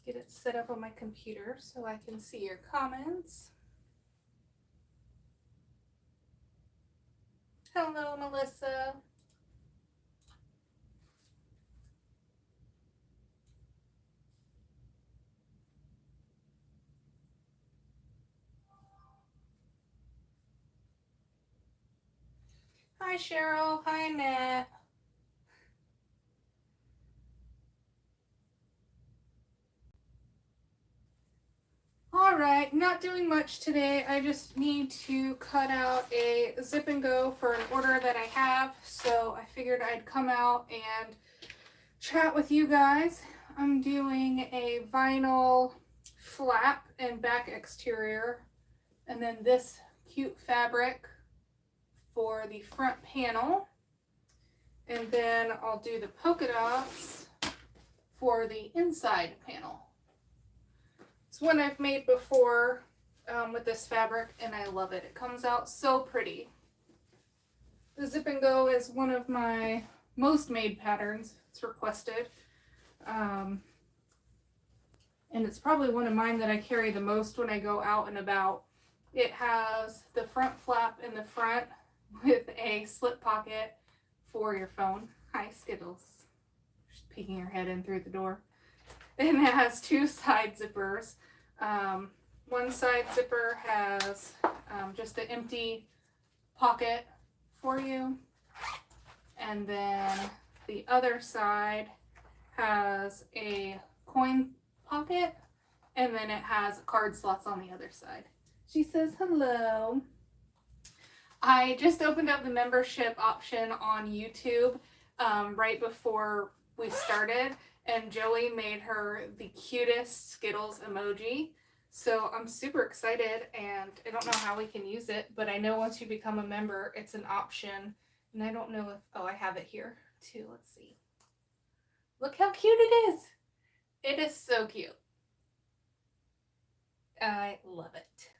get it set up on my computer so I can see your comments. Hello, Melissa. Hi, Cheryl. Hi, Annette. Alright, not doing much today. I just need to cut out a zip and go for an order that I have. So I figured I'd come out and chat with you guys. I'm doing a vinyl flap and back exterior. And then this cute fabric for the front panel. And then I'll do the polka dots for the inside panel. It's one I've made before with this fabric, and I love it. It comes out so pretty. The zip and go is one of my most made patterns. It's requested. And it's probably one of mine that I carry the most when I go out and about. It has the front flap in the front with a slip pocket for your phone. Hi, Skittles. She's peeking her head in through the door. And it has two side zippers. One side zipper has just an empty pocket for you. And then the other side has a coin pocket. And then it has card slots on the other side. She says hello. I just opened up the membership option on YouTube right before we started. And Joey made her the cutest Skittles emoji. So I'm super excited, and I don't know how we can use it, but I know once you become a member, it's an option. And I don't know if, oh, I have it here too. Let's see. Look how cute it is. It is so cute. I love it.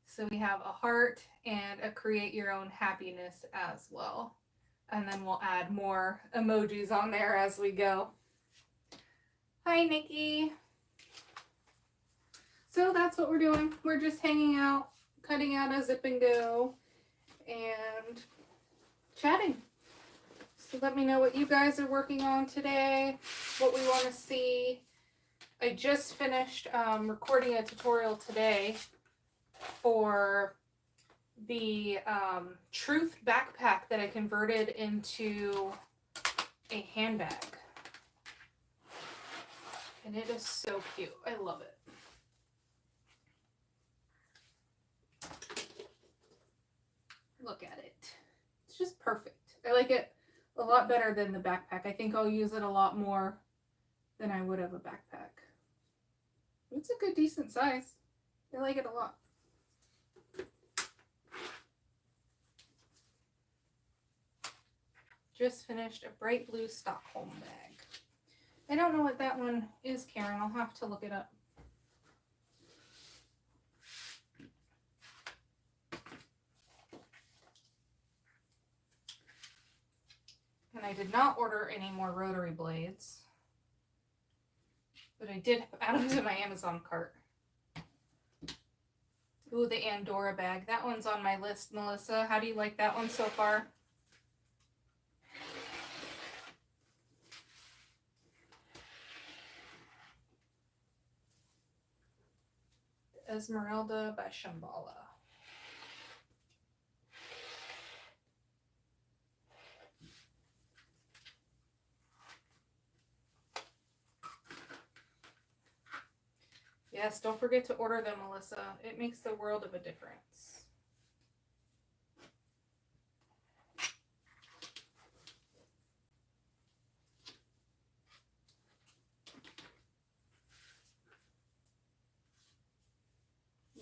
So we have a heart and a create your own happiness as well. And then we'll add more emojis on there as we go. Hi, Nikki. So that's what we're doing. We're just hanging out, cutting out a zip and go, and chatting. So let me know what you guys are working on today, what we want to see. I just finished recording a tutorial today for the Truth backpack that I converted into a handbag. And it is so cute. I love it. Look at it. It's just perfect. I like it a lot better than the backpack. I think I'll use it a lot more than I would have a backpack. It's a good, decent size. I like it a lot. Just finished a bright blue Stockholm bag. I don't know what that one is, Karen. I'll have to look it up. And I did not order any more rotary blades, but I did add them to my Amazon cart. Ooh, the Andorra bag. That one's on my list, Melissa. How do you like that one so far? Esmeralda by Shambhala. Yes, don't forget to order them, Melissa. It makes the world of a difference.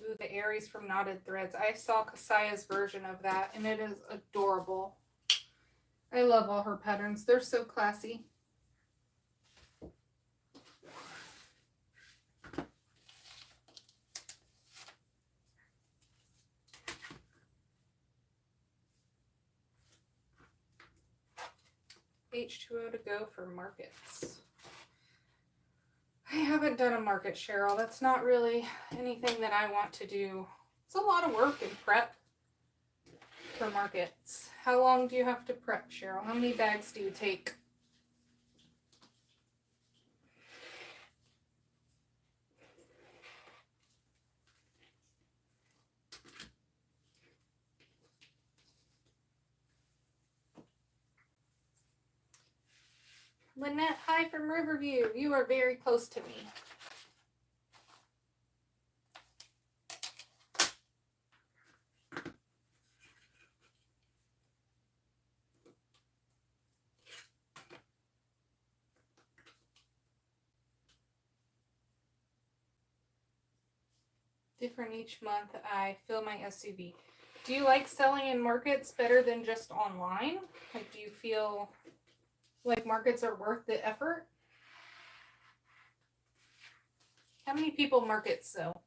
Ooh, the Aries from Knotted Threads. I saw Kasaya's version of that, and it is adorable. I love all her patterns. They're so classy. H2O to go for markets. I haven't done a market, Cheryl. That's not really anything that I want to do. It's a lot of work and prep for markets. How long do you have to prep, Cheryl? How many bags do you take? Lynette, hi from Riverview. You are very close to me. Different each month. I fill my SUV. Do you like selling in markets better than just online? Like, do you feel like markets are worth the effort? How many people markets sell?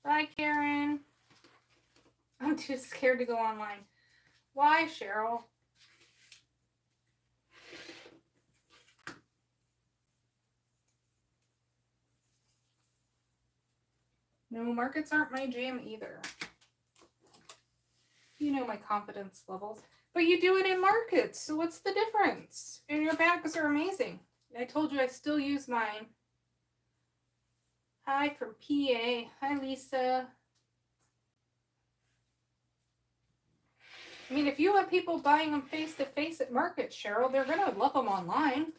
Bye, Karen. I'm too scared to go online. Why, Cheryl? No, markets aren't my jam either. You know my confidence levels. But you do it in markets, so what's the difference? And your bags are amazing. I told you I still use mine. Hi from PA. Hi, Lisa. I mean, if you have people buying them face-to-face at markets, Cheryl, they're going to love them online.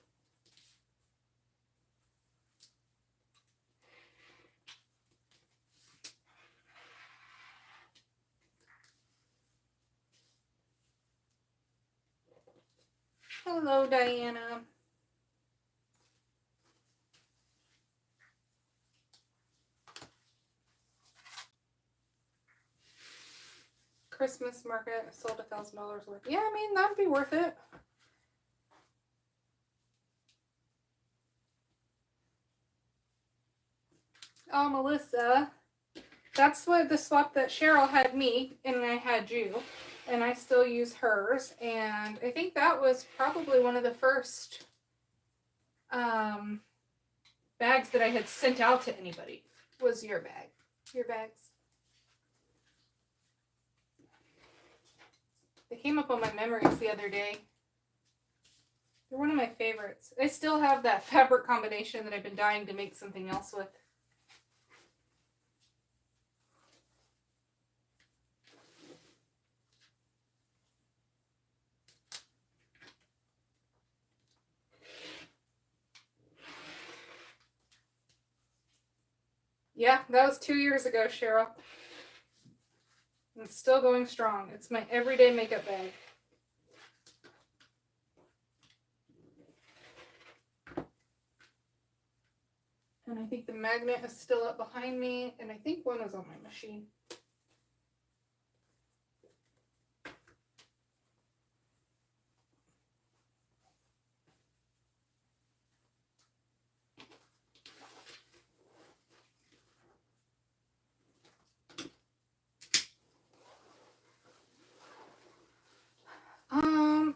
Hello, Diana. Christmas market, I sold $1,000 worth. Yeah, I mean, that'd be worth it. Oh, Melissa, that's what the swap that Cheryl had me and I had you, and I still use hers. And I think that was probably one of the first bags that I had sent out to anybody. Was your bag, your bags. They came up on my memories the other day. They're one of my favorites. I still have that fabric combination that I've been dying to make something else with. Yeah, that was 2 years ago, Cheryl. It's still going strong. It's my everyday makeup bag. And I think the magnet is still up behind me, and I think one was on my machine.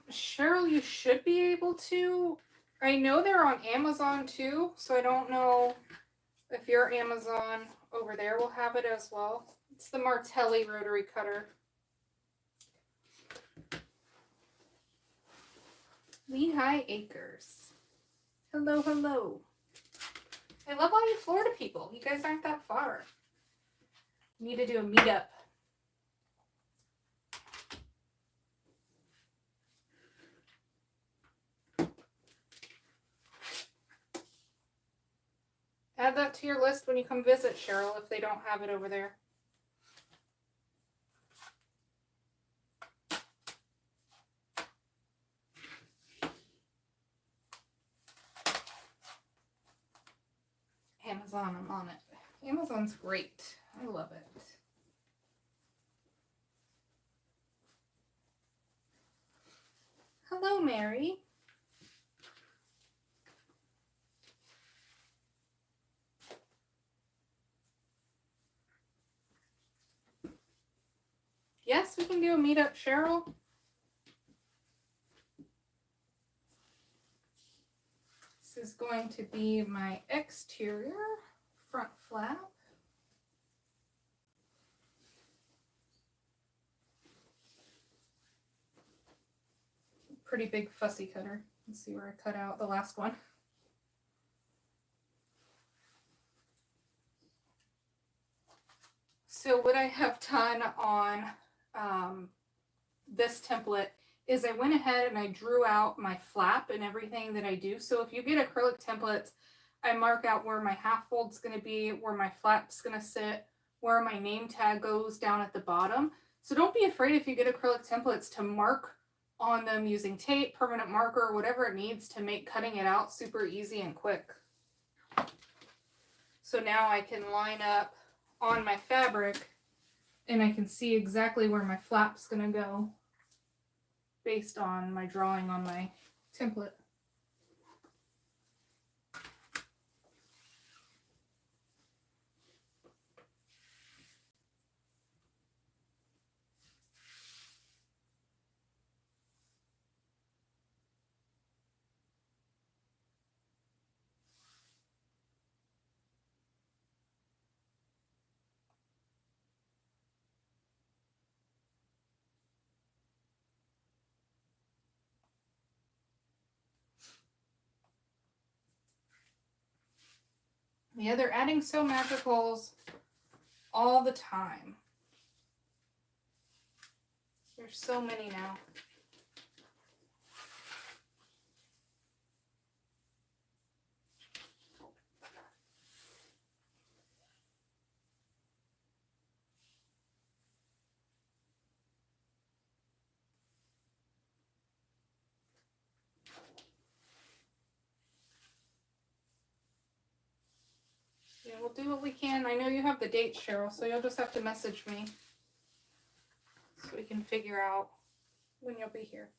Cheryl, you should be able to. I know they're on Amazon too, so I don't know if your Amazon over there will have it as well. It's the Martelli rotary cutter. Lehigh Acres. Hello, hello. I love all you Florida people. You guys aren't that far. We need to do a meetup. Add that to your list when you come visit, Cheryl, if they don't have it over there. Amazon, I'm on it. Amazon's great. I love it. Hello, Mary. Yes, we can do a meetup, Cheryl. This is going to be my exterior front flap. Pretty big fussy cutter. Let's see where I cut out the last one. So what I have done on this template is I went ahead and I drew out my flap and everything that I do. So if you get acrylic templates, I mark out where my half fold's going to be, where my flap's going to sit, where my name tag goes down at the bottom. So don't be afraid if you get acrylic templates to mark on them using tape, permanent marker, whatever it needs to make cutting it out super easy and quick. So now I can line up on my fabric and I can see exactly where my flap's going to go based on my drawing on my template. Yeah, they're adding sew magicals all the time. There's so many now. Yeah, we'll do what we can. I know you have the date, Cheryl, so you'll just have to message me so we can figure out when you'll be here.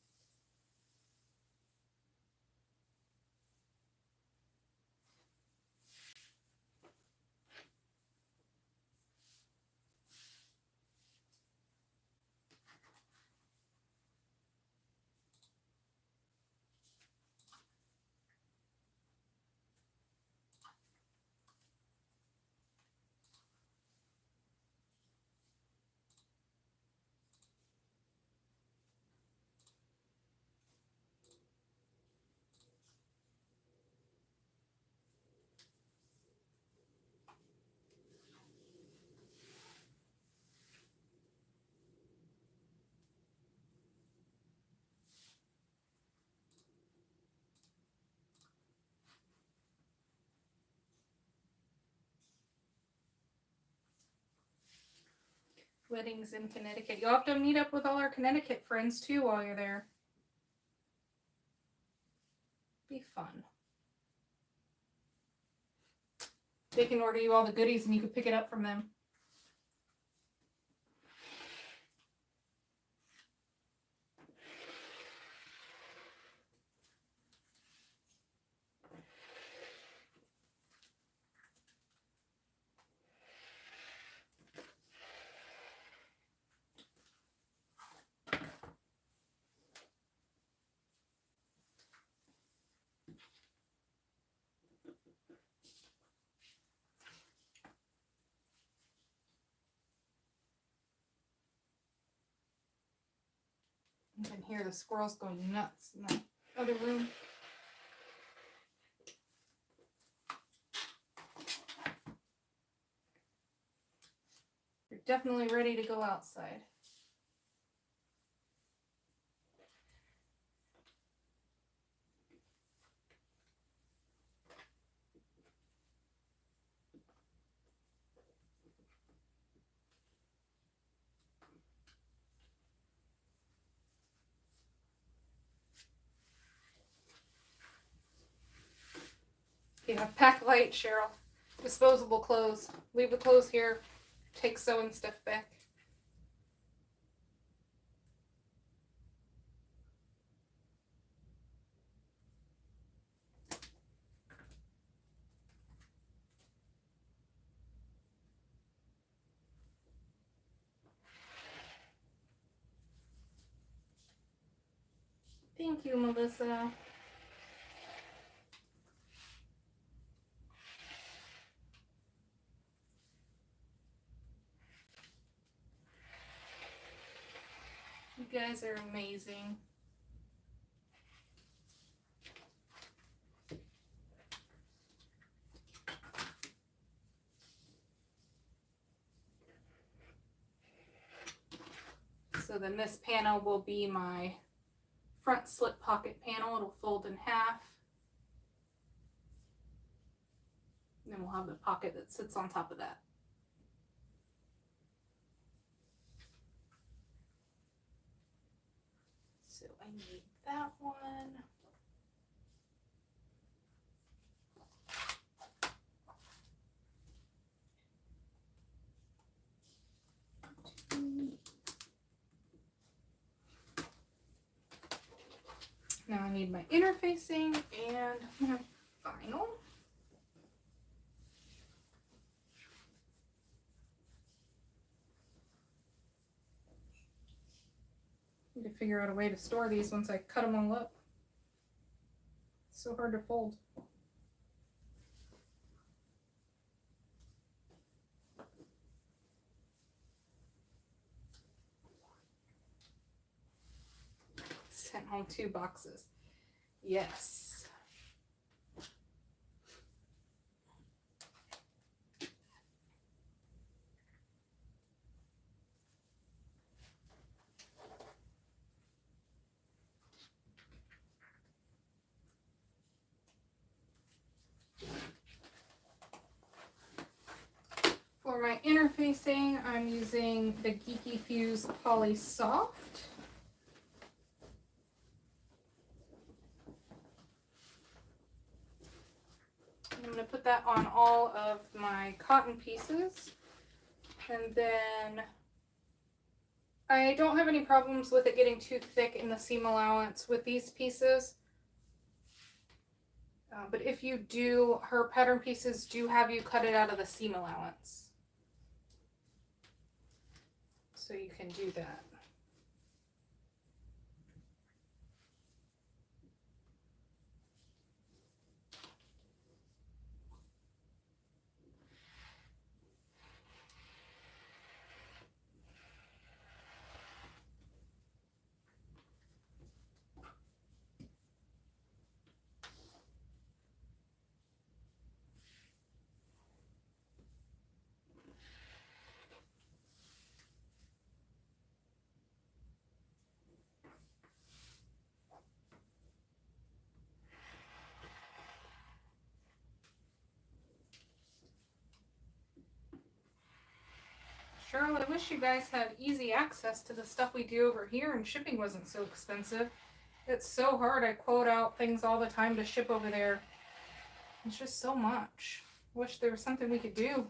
Weddings in Connecticut. You'll have to meet up with all our Connecticut friends too while you're there. Be fun. They can order you all the goodies and you can pick it up from them. You can hear the squirrels going nuts in that other room. You're definitely ready to go outside. You have pack light, Cheryl. Disposable clothes. Leave the clothes here. Take sewing stuff back. Thank you, Melissa. You guys are amazing. So then this panel will be my front slip pocket panel. It'll fold in half. And then we'll have the pocket that sits on top of that. So I need that one. Now I need my interfacing and my vinyl. Need to figure out a way to store these once I cut them all up. It's so hard to fold. Sent home 2 boxes. Yes. For my interfacing, I'm using the Geeky Fuse Poly Soft. I'm going to put that on all of my cotton pieces. And then I don't have any problems with it getting too thick in the seam allowance with these pieces. But if you do, her pattern pieces do have you cut it out of the seam allowance. So you can do that. Cheryl, I wish you guys had easy access to the stuff we do over here and shipping wasn't so expensive. It's so hard. I quote out things all the time to ship over there. It's just so much. Wish there was something we could do.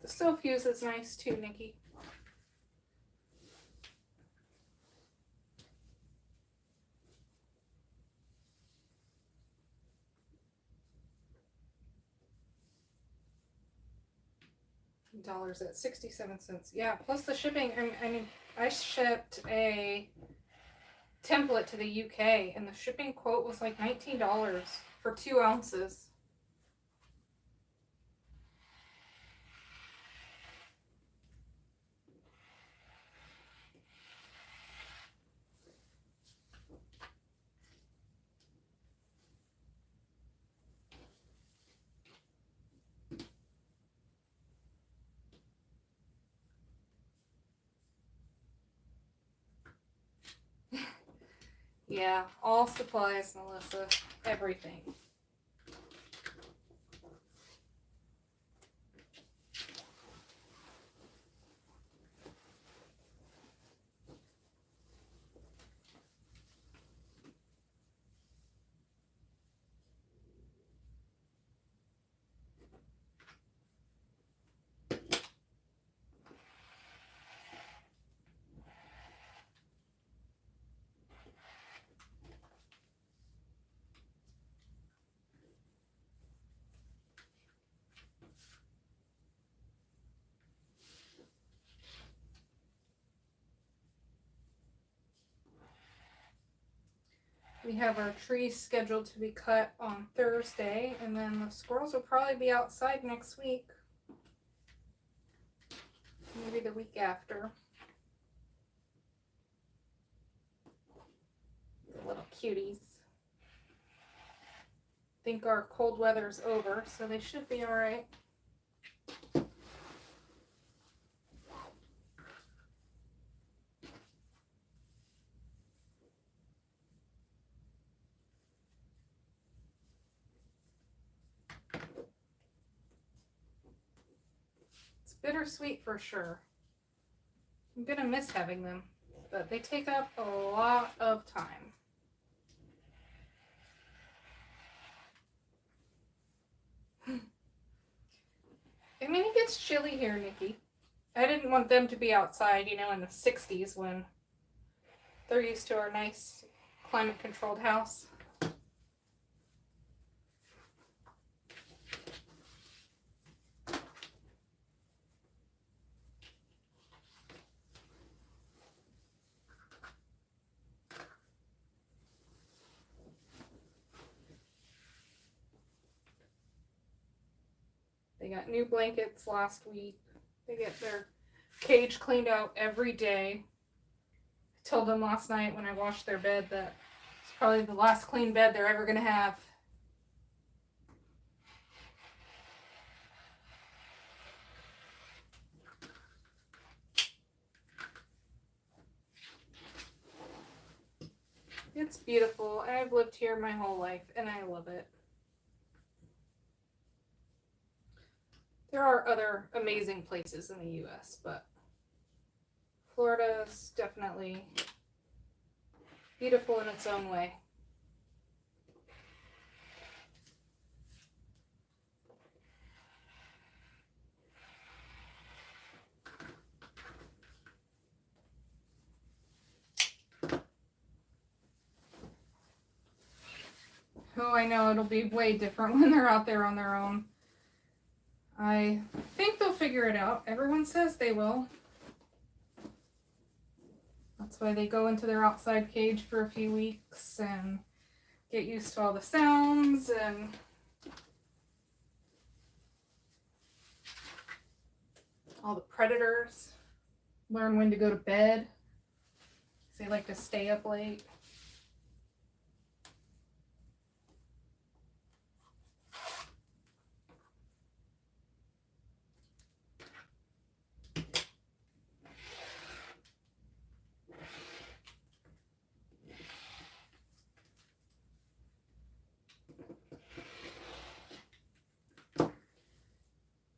The Sew Fuse is nice too, Nikki. Dollars at 67 cents. Yeah, plus the shipping. I mean, I shipped a template to the UK and the shipping quote was like $19 for 2 ounces. Yeah, all supplies, Melissa. Everything. We have our trees scheduled to be cut on Thursday, and then the squirrels will probably be outside next week. Maybe the week after. The little cuties. I think our cold weather's over, so they should be all right. It's bittersweet for sure. I'm gonna miss having them, but they take up a lot of time. I mean, it gets chilly here, Nikki. I didn't want them to be outside, you know, in the 60s when they're used to our nice climate-controlled house. They got new blankets last week. They get their cage cleaned out every day. I told them last night when I washed their bed that it's probably the last clean bed they're ever going to have. It's beautiful. I've lived here my whole life and I love it. There are other amazing places in the US, but Florida is definitely beautiful in its own way. Oh, I know, it'll be way different when they're out there on their own. I think they'll figure it out. Everyone says they will. That's why they go into their outside cage for a few weeks and get used to all the sounds and all the predators. Learn when to go to bed. They like to stay up late.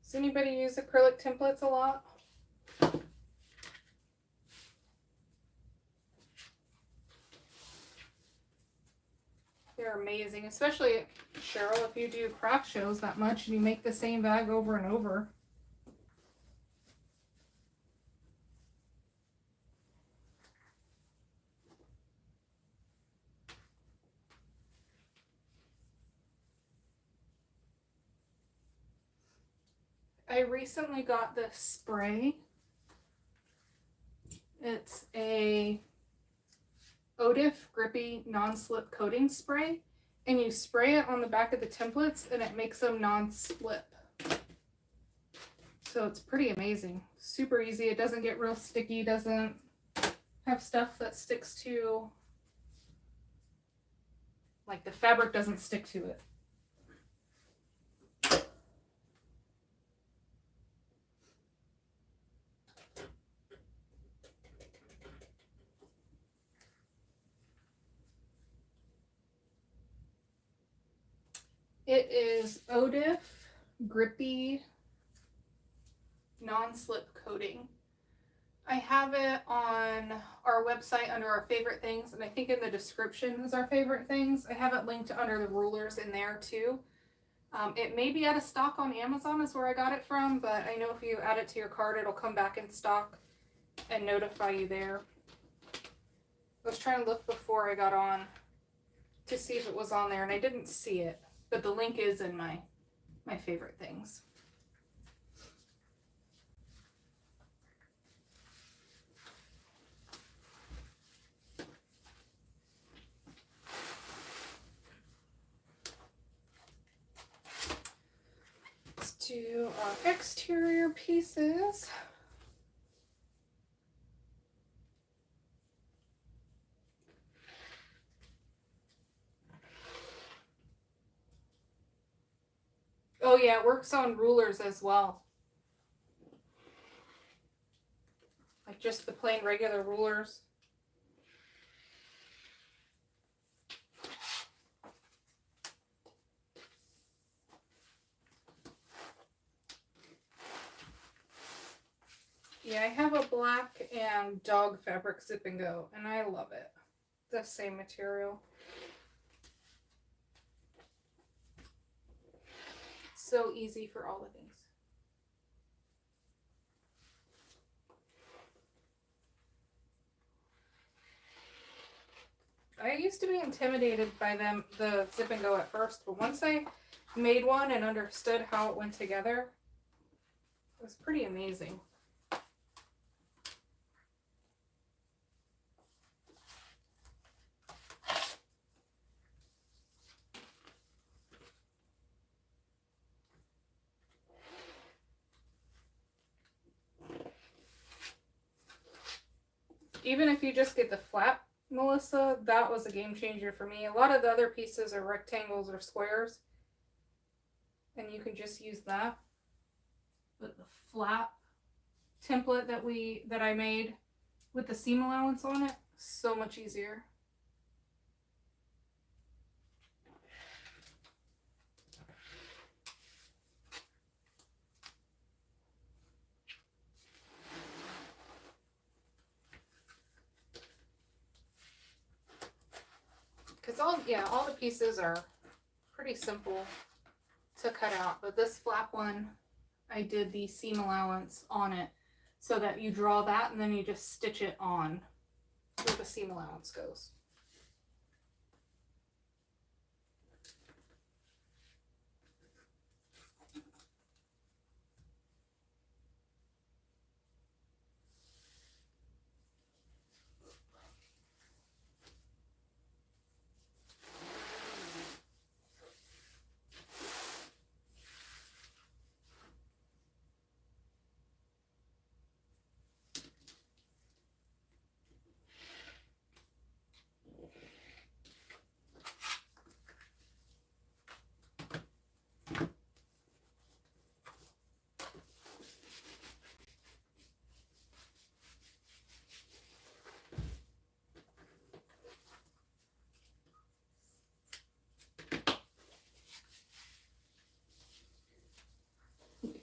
Does anybody use acrylic templates a lot? They're amazing, especially, Cheryl, if you do craft shows that much and you make the same bag over and over. I recently got this spray. It's a ODIF grippy non-slip coating spray, and you spray it on the back of the templates and it makes them non-slip. So it's pretty amazing. Super easy. It doesn't get real sticky, doesn't have stuff that sticks to, like the fabric doesn't stick to it. It is ODIF grippy non-slip coating. I have it on our website under our favorite things, and I think in the description is our favorite things. I have it linked under the rulers in there too. It may be out of stock on Amazon is where I got it from, but I know if you add it to your cart, it'll come back in stock and notify you there. I was trying to look before I got on to see if it was on there, and I didn't see it. But the link is in my favorite things. do our exterior pieces. Oh yeah, it works on rulers as well. Like just the plain regular rulers. Yeah, I have a black and dog fabric zip and go, and I love it. The same material. So easy for all the things. I used to be intimidated by the zip and go at first, but once I made one and understood how it went together, it was pretty amazing. Even if you just get the flap, Melissa, that was a game changer for me. A lot of the other pieces are rectangles or squares, and you can just use that. But the flap template that I made with the seam allowance on it, so much easier. Because all the pieces are pretty simple to cut out, but this flap one, I did the seam allowance on it so that you draw that and then you just stitch it on where the seam allowance goes.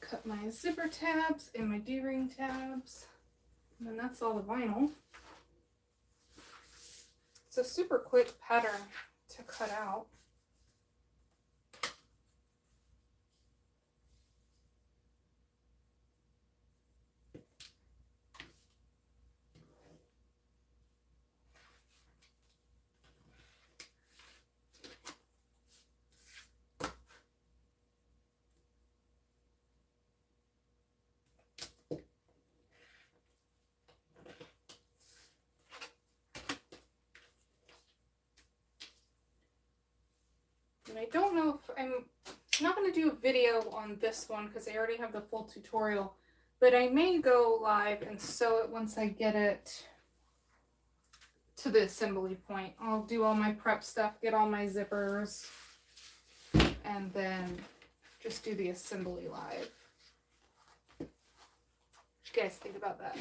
Cut my zipper tabs and my D-ring tabs, and then that's all the vinyl. It's a super quick pattern to cut out. And I don't know if I'm not going to do a video on this one because I already have the full tutorial, but I may go live and sew it once I get it to the assembly point. I'll do all my prep stuff, get all my zippers, and then just do the assembly live. What you guys think about that?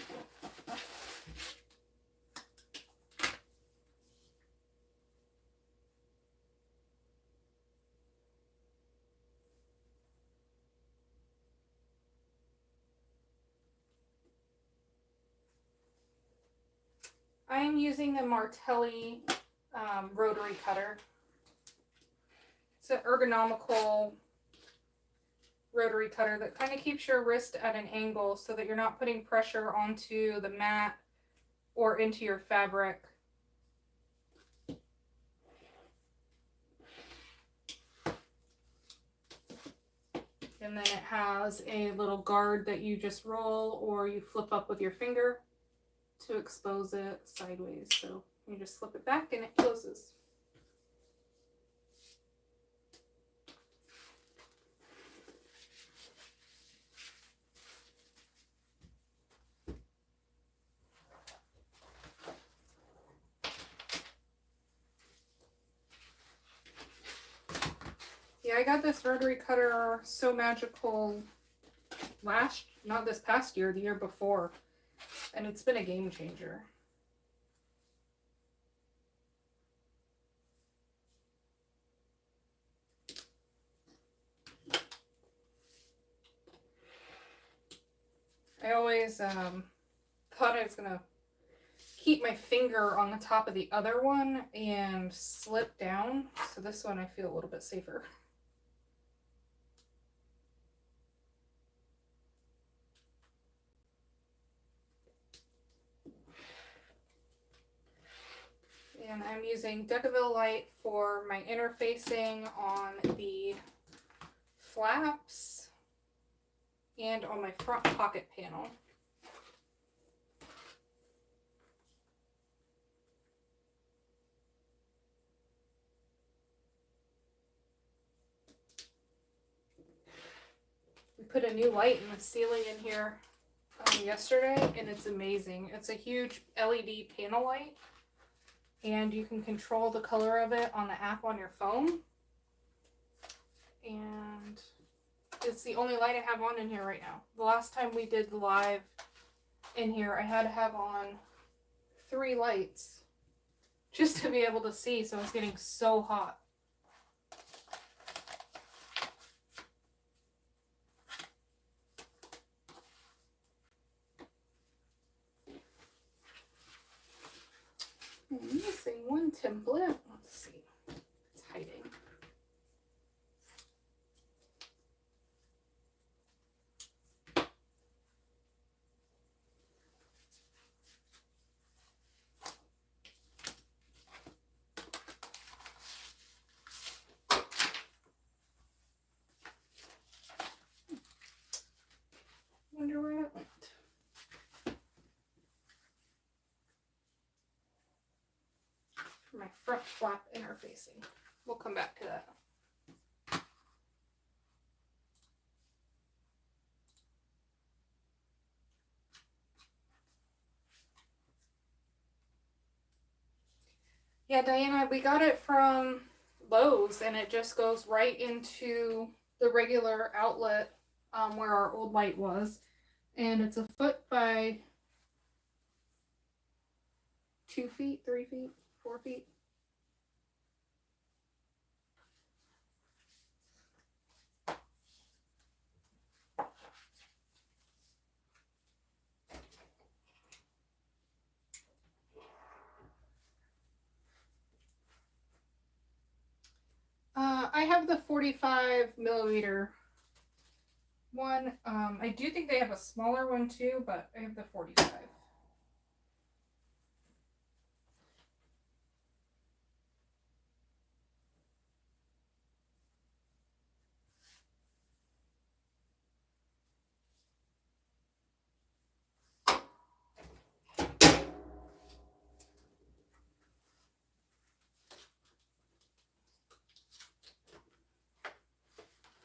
I am using the Martelli rotary cutter. It's an ergonomical rotary cutter that kind of keeps your wrist at an angle so that you're not putting pressure onto the mat or into your fabric. And then it has a little guard that you just roll or you flip up with your finger to expose it sideways. So you just flip it back and it closes. I got this rotary cutter So Magical not this past year, the year before, and it's been a game changer. I always thought I was gonna keep my finger on the top of the other one and slip down, so this one I feel a little bit safer. And I'm using Decaville Light for my interfacing on the flaps and on my front pocket panel. We put a new light in the ceiling in here yesterday, and it's amazing. It's a huge LED panel light, and you can control the color of it on the app on your phone. And it's the only light I have on in here right now. The last time we did live in here, I had to have on 3 lights just to be able to see, so it's getting so hot. I'm missing one template. Let's see. It's hiding. Wonder where it went. For my front flap interfacing. We'll come back to that. Yeah, Diana, we got it from Lowe's, and it just goes right into the regular outlet where our old light was. And it's 1 foot by 2 feet, 3 feet, 4 feet. I have the 45 millimeter one. I do think they have a smaller one too, but I have the 45.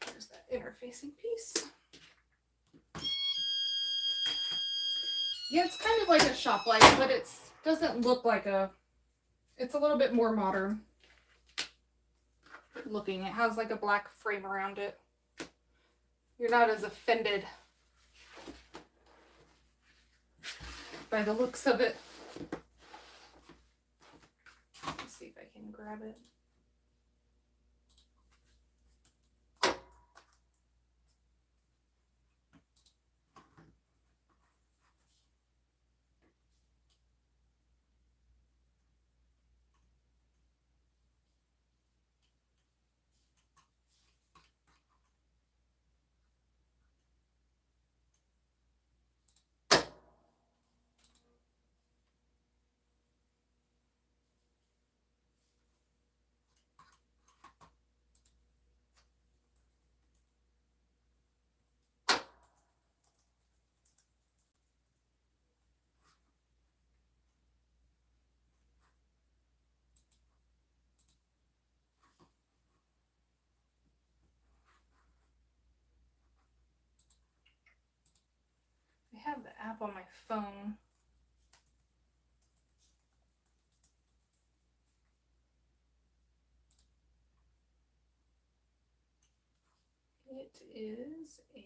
There's that interfacing piece. Yeah, it's kind of like a shop light, but it doesn't look like a... It's a little bit more modern looking. It has like a black frame around it. You're not as offended by the looks of it. Let's see if I can grab it. I have the app on my phone. It is a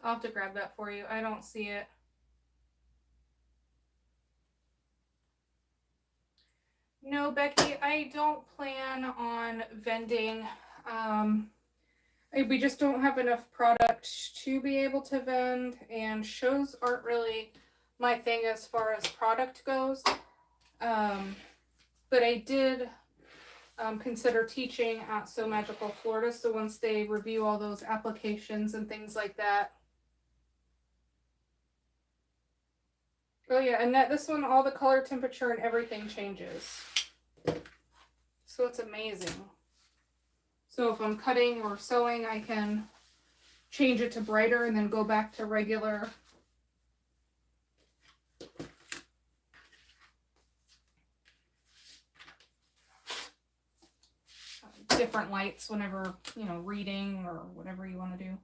I'll have to grab that for you. I don't see it. No, Becky, I don't plan on vending. We just don't have enough product to be able to vend, and shows aren't really my thing as far as product goes. But I did consider teaching at So Magical Florida, so once they review all those applications and things like that. Oh yeah, and this one, all the color, temperature, and everything changes. So it's amazing. So if I'm cutting or sewing, I can change it to brighter and then go back to regular. Different lights whenever, you know, reading or whatever you want to do.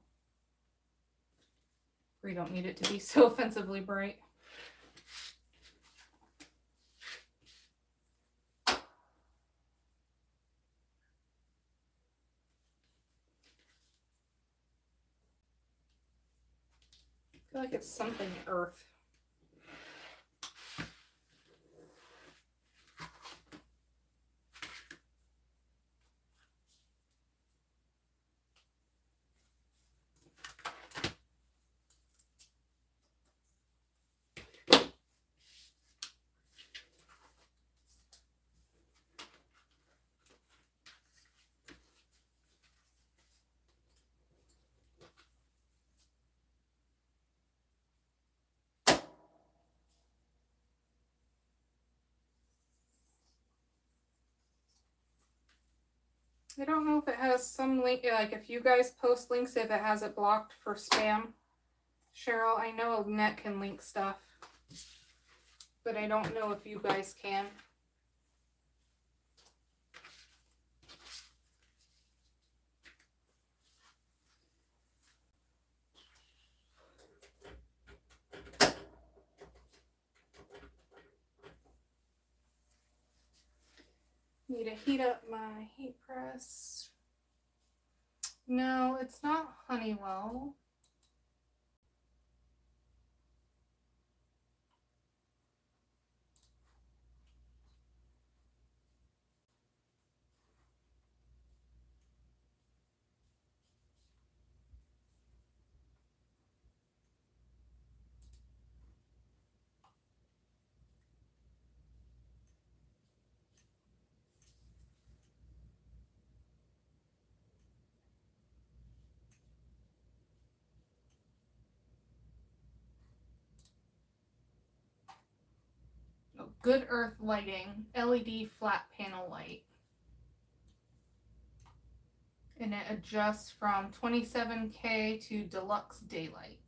Or you don't need it to be so offensively bright. I feel like it's something earth. I don't know if it has some link, like if you guys post links, if it has it blocked for spam. Cheryl, I know Net can link stuff, but I don't know if you guys can. Need to heat up my heat press. No, it's not Honeywell. Good Earth Lighting LED flat panel light. And it adjusts from 27K to deluxe daylight.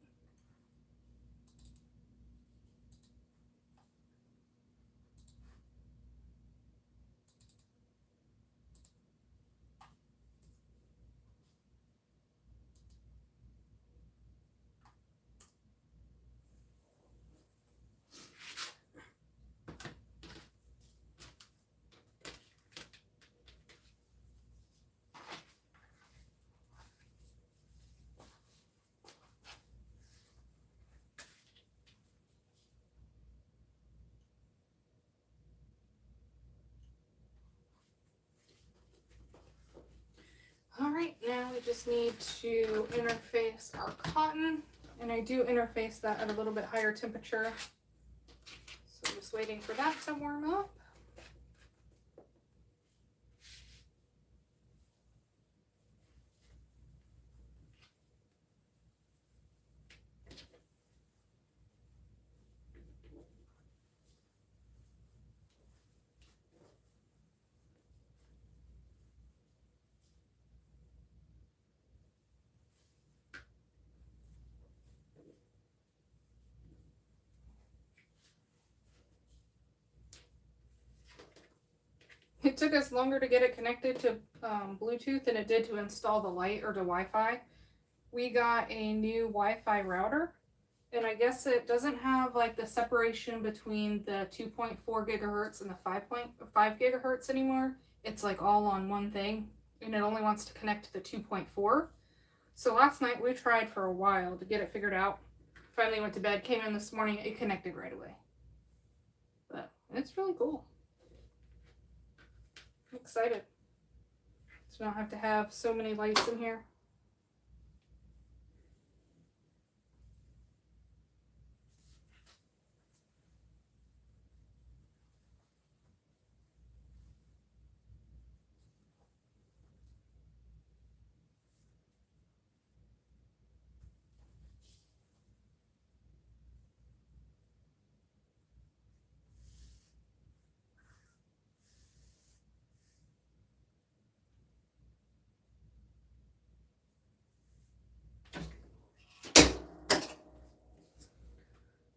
Alright, now we just need to interface our cotton, and I do interface that at a little bit higher temperature. So I'm just waiting for that to warm up. It took us longer to get it connected to Bluetooth than it did to install the light or the Wi-Fi. We got a new Wi-Fi router, and I guess it doesn't have like the separation between the 2.4 gigahertz and the 5.5 gigahertz anymore. It's like all on one thing, and it only wants to connect to the 2.4. So last night we tried for a while to get it figured out. Finally went to bed, came in this morning, it connected right away. But it's really cool. I'm excited. So I don't have to have so many lights in here.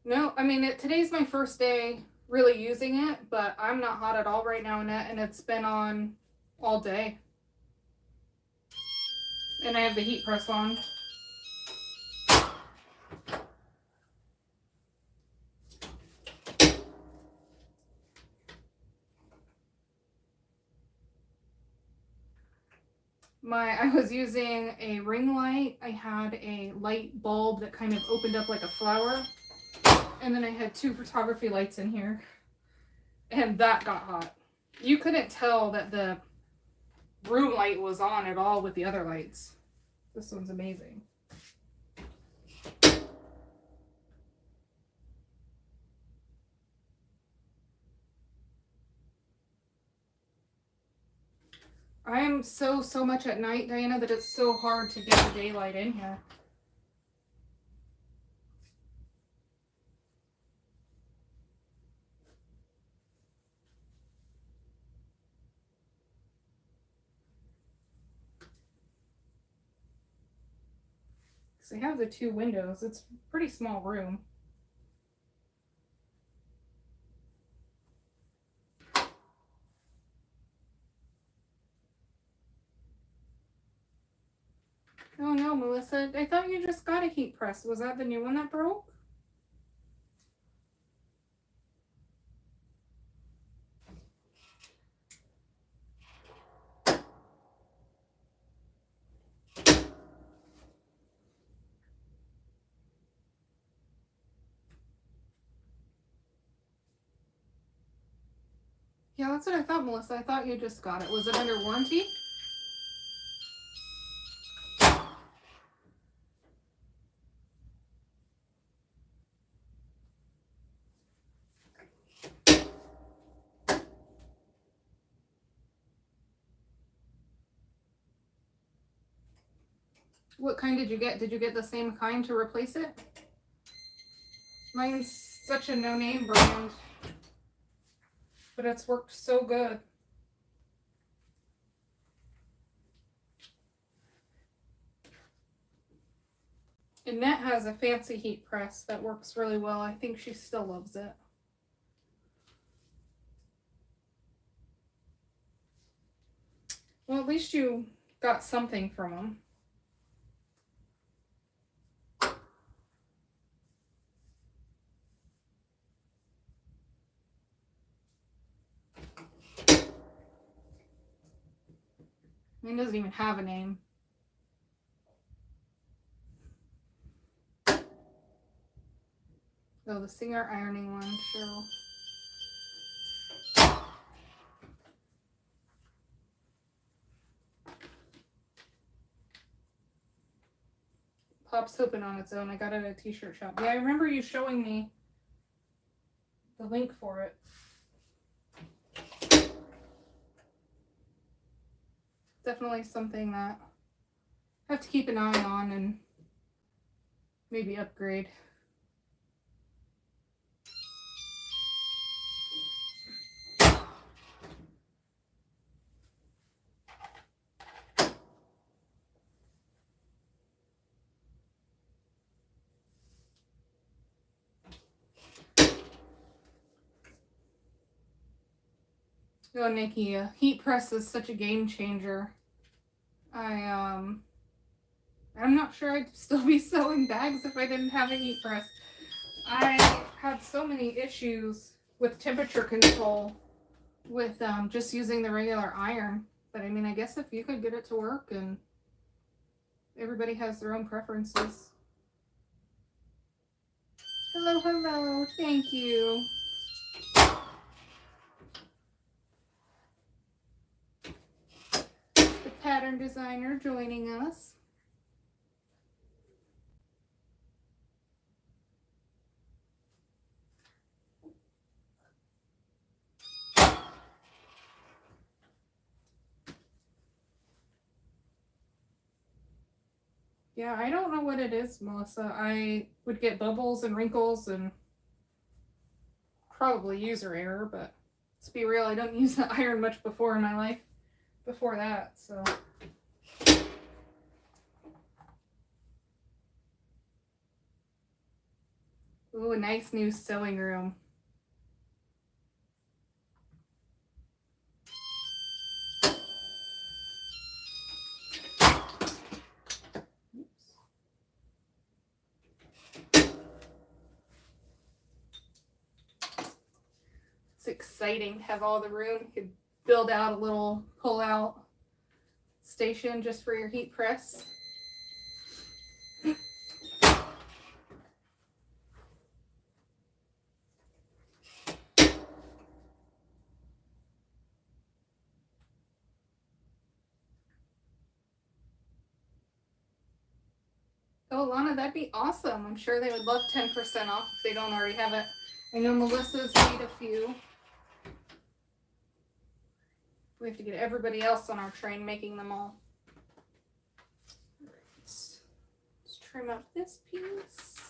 No, I mean, today's my first day really using it, but I'm not hot at all right now, Annette, and it's been on all day. And I have the heat press on. I was using a ring light. I had a light bulb that kind of opened up like a flower. And then I had 2 photography lights in here. And that got hot. You couldn't tell that the room light was on at all with the other lights. This one's amazing. I am so much at night, Diana, that it's so hard to get the daylight in here. Because I have the 2 windows. It's a pretty small room. Oh no, Melissa, I thought you just got a heat press. Was that the new one that broke? Yeah, that's what I thought, Melissa. I thought you just got it. Was it under warranty? What kind did you get? Did you get the same kind to replace it? Mine's such a no-name brand, but it's worked so good. Annette has a fancy heat press that works really well. I think she still loves it. Well, at least you got something from them. Mine doesn't even have a name. Oh, the Singer ironing one, Cheryl. Pops open on its own. I got it at a t-shirt shop. Yeah, I remember you showing me the link for it. Definitely something that I have to keep an eye on and maybe upgrade. Oh, Nikki, a heat press is such a game changer. I'm not sure I'd still be sewing bags if I didn't have a heat press. I had so many issues with temperature control with just using the regular iron. But I mean, I guess if you could get it to work, and everybody has their own preferences. Hello, hello. Thank you. The pattern designer joining us. Yeah, I don't know what it is, Melissa. I would get bubbles and wrinkles and probably user error, but let's be real, I don't use the iron much before in my life before that, so. Ooh, a nice new sewing room. It's exciting to have all the room. You could build out a little pull-out station just for your heat press. Oh, Lana, that'd be awesome. I'm sure they would love 10% off if they don't already have it. I know Melissa's made a few. We have to get everybody else on our train making them all. All right. Let's trim up this piece.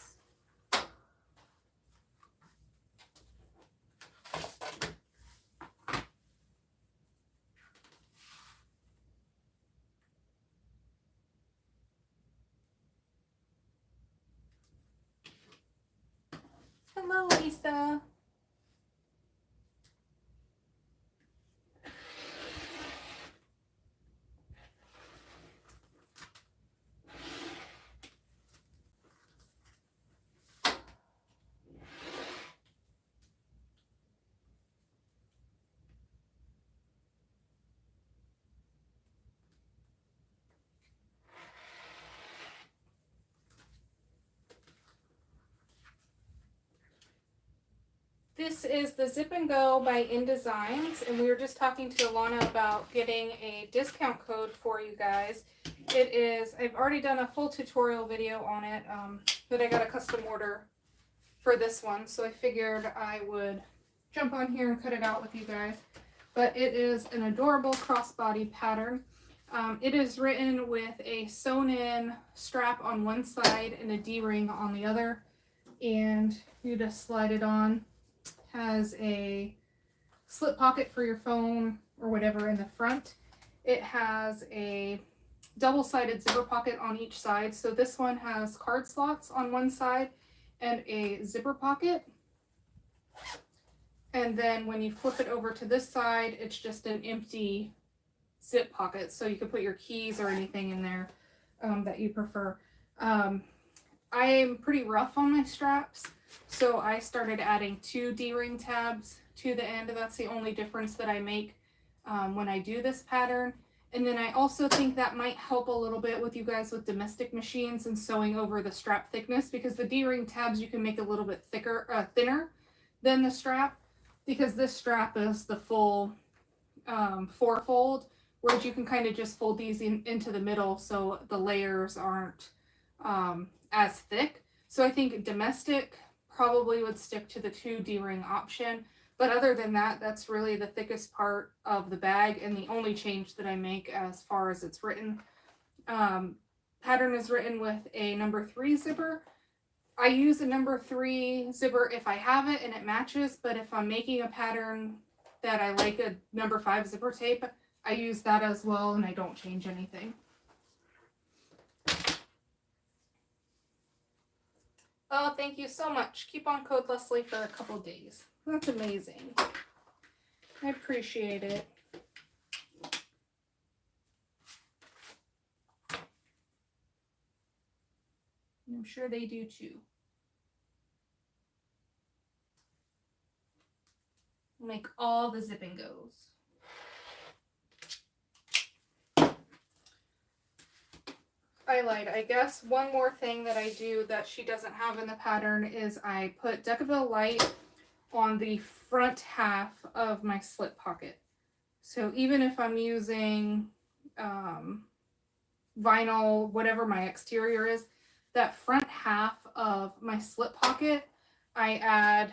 Hello, Lisa. This is the Zip and Go by InDesigns, and we were just talking to Alana about getting a discount code for you guys. It is, I've already done a full tutorial video on it, but I got a custom order for this one, so I figured I would jump on here and cut it out with you guys. But it is an adorable crossbody pattern. It is written with a sewn-in strap on one side and a D-ring on the other, and you just slide it on. Has a slip pocket for your phone or whatever in the front. It has a double-sided zipper pocket on each side. So this one has card slots on one side and a zipper pocket. And then when you flip it over to this side, it's just an empty zip pocket. So you can put your keys or anything in there that you prefer. I am pretty rough on my straps. So I started adding 2 D-ring tabs to the end. That's the only difference that I make when I do this pattern. And then I also think that might help a little bit with you guys with domestic machines and sewing over the strap thickness, because the D-ring tabs you can make a little bit thinner than the strap, because this strap is the full 4-fold, whereas you can kind of just fold these into the middle so the layers aren't as thick. So I think domestic probably would stick to the 2 D-ring option. But other than that, that's really the thickest part of the bag and the only change that I make as far as it's written. Pattern is written with a number 3 zipper. I use a number 3 zipper if I have it and it matches, but if I'm making a pattern that I like a number 5 zipper tape, I use that as well and I don't change anything. Oh, thank you so much. Keep on code Leslie for a couple days. That's amazing. I appreciate it. I'm sure they do too. Make all the zip and goes. I lied. I guess one more thing that I do that she doesn't have in the pattern is I put Decaville light on the front half of my slip pocket. So even if I'm using vinyl, whatever my exterior is, that front half of my slip pocket, I add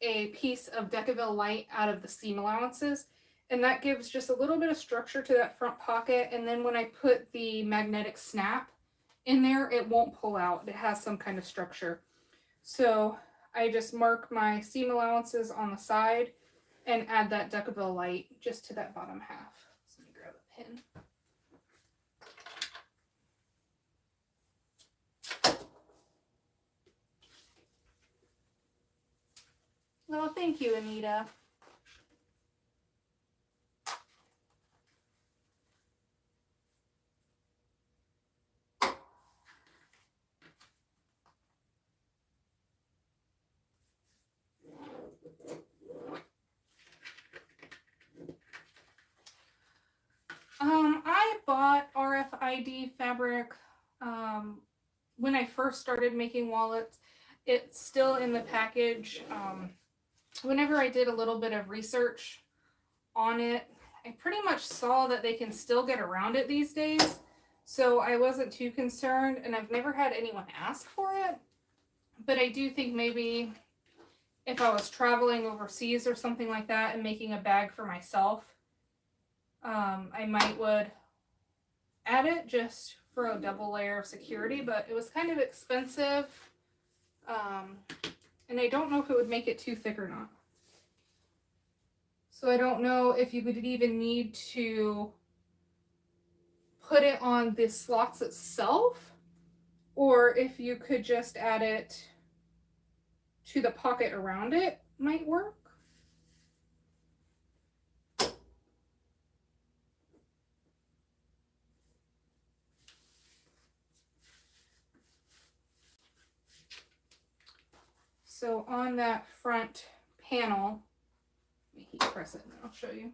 a piece of Decaville light out of the seam allowances, and that gives just a little bit of structure to that front pocket. And then when I put the magnetic snap in there, it won't pull out. It has some kind of structure. So I just mark my seam allowances on the side and add that Decaville light just to that bottom half. So let me grab a pin. Well, thank you, Anita. I bought RFID fabric when I first started making wallets. It's still in the package. Whenever I did a little bit of research on it, I pretty much saw that they can still get around it these days. So I wasn't too concerned, and I've never had anyone ask for it. But I do think maybe if I was traveling overseas or something like that and making a bag for myself, I might would add it just for a double layer of security, but it was kind of expensive. And I don't know if it would make it too thick or not. So I don't know if you would even need to put it on the slots itself, or if you could just add it to the pocket around it might work. So on that front panel, let me heat press it and I'll show you.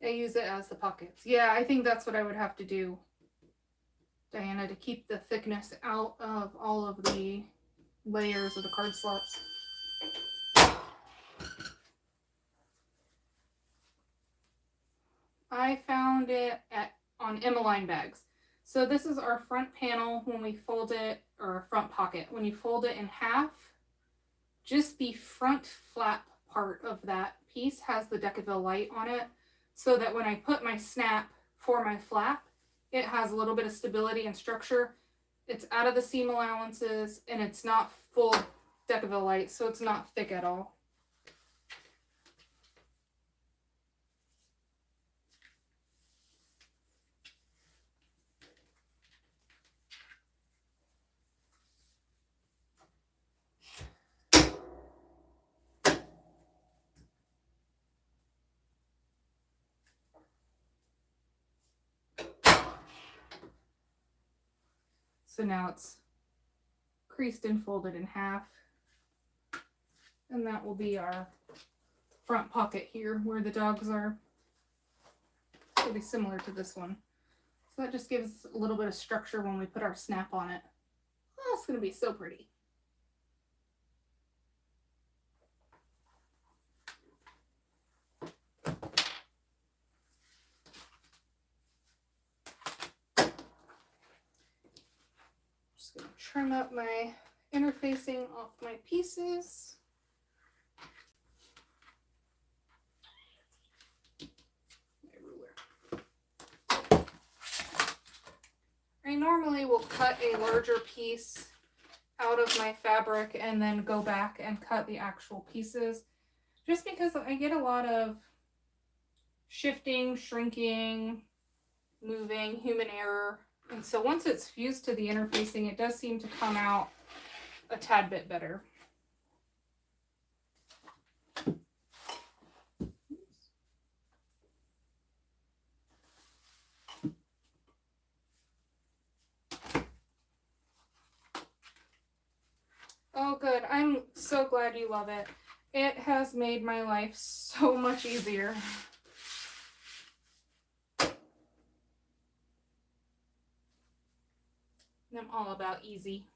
I use it as the pockets. Yeah, I think that's what I would have to do, Diana, to keep the thickness out of all of the layers of the card slots. I found it on Emmeline bags. So this is our front panel when we fold it, or front pocket. When you fold it in half, just the front flap part of that piece has the Decaville light on it, so that when I put my snap for my flap, it has a little bit of stability and structure. It's out of the seam allowances, and it's not full Decaville light, so it's not thick at all. So now it's creased and folded in half. And that will be our front pocket here where the dogs are. It'll be similar to this one. So that just gives a little bit of structure when we put our snap on it. Oh, it's going to be so pretty. Just going to trim up my interfacing off my pieces. I normally will cut a larger piece out of my fabric and then go back and cut the actual pieces, just because I get a lot of shifting, shrinking, moving, human error. And so once it's fused to the interfacing, it does seem to come out a tad bit better. Oh, good. I'm so glad you love it. It has made my life so much easier. I'm all about easy.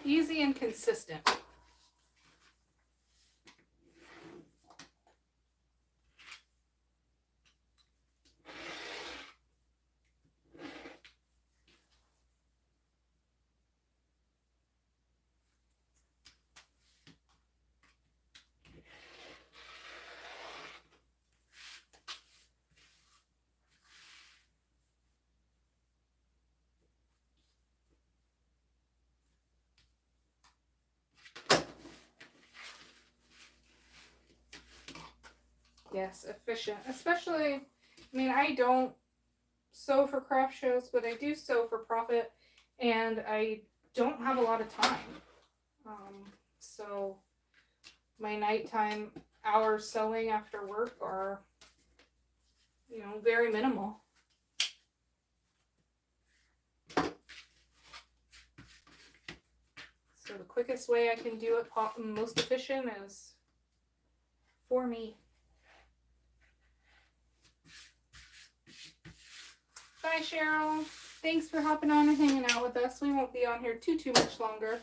Easy and consistent. Yes, efficient. Especially, I mean, I don't sew for craft shows, but I do sew for profit, and I don't have a lot of time. So my nighttime hours sewing after work are, you know, very minimal. So the quickest way I can do it most efficient is for me. Bye, Cheryl. Thanks for hopping on and hanging out with us. We won't be on here too much longer.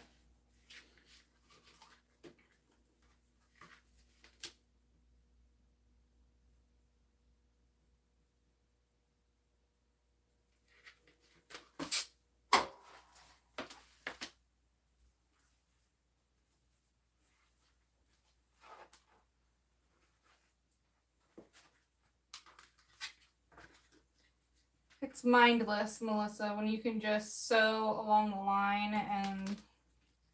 It's mindless, Melissa, when you can just sew along the line, and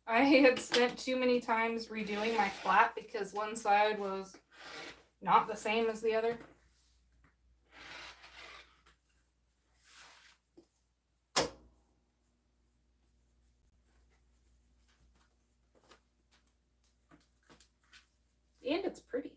I had spent too many times redoing my flap because one side was not the same as the other. And it's pretty.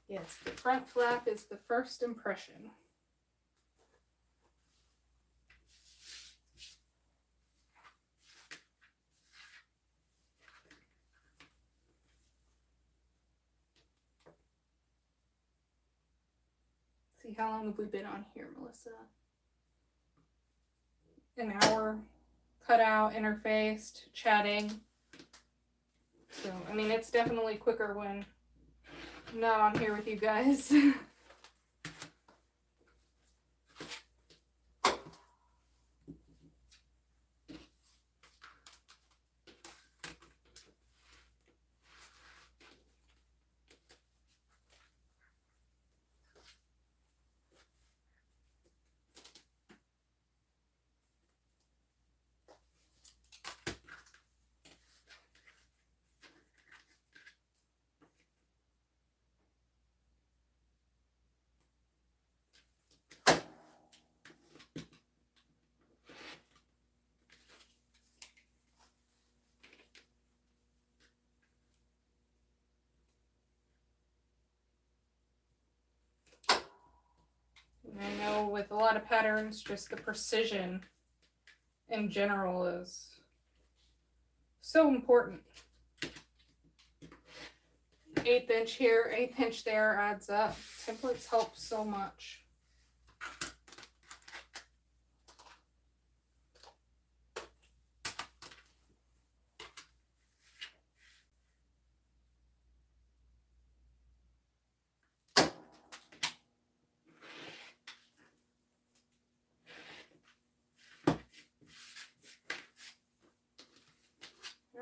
Yes, the front flap is the first impression. See, how long have we been on here, Melissa? An hour. Cut out, interfaced, chatting. So, I mean, it's definitely quicker when I'm not on here with you guys. I know with a lot of patterns, just the precision in general is so important. 1/8 inch here, 1/8 inch there adds up. Templates help so much.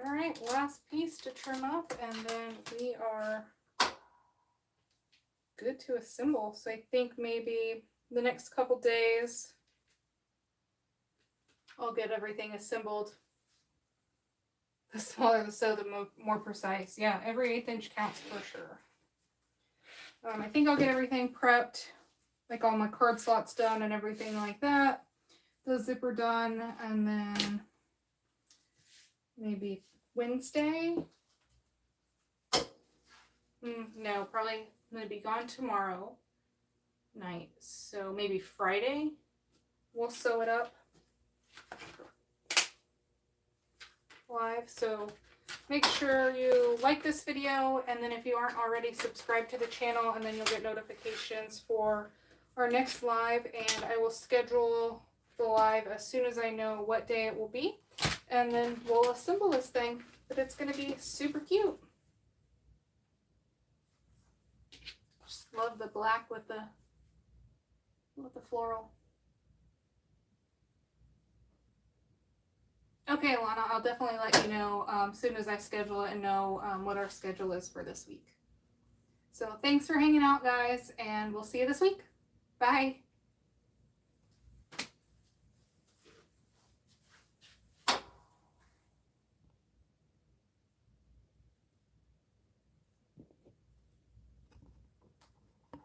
Alright, last piece to trim up, and then we are good to assemble. So I think maybe the next couple days I'll get everything assembled. The smaller the sew, the more precise. Yeah, every 1/8 inch counts for sure. I think I'll get everything prepped, like all my card slots done and everything like that. The zipper done, and then maybe Wednesday. No, probably I'm going to be gone tomorrow night. So maybe Friday we'll sew it up live. So make sure you like this video, and then if you aren't already, subscribe to the channel, and then you'll get notifications for our next live. And I will schedule the live as soon as I know what day it will be, and then we'll assemble this thing. But it's going to be super cute. Just love the black with the floral. Okay, Lana, I'll definitely let you know as soon as I schedule it and know what our schedule is for this week. So thanks for hanging out, guys, and we'll see you this week. Bye.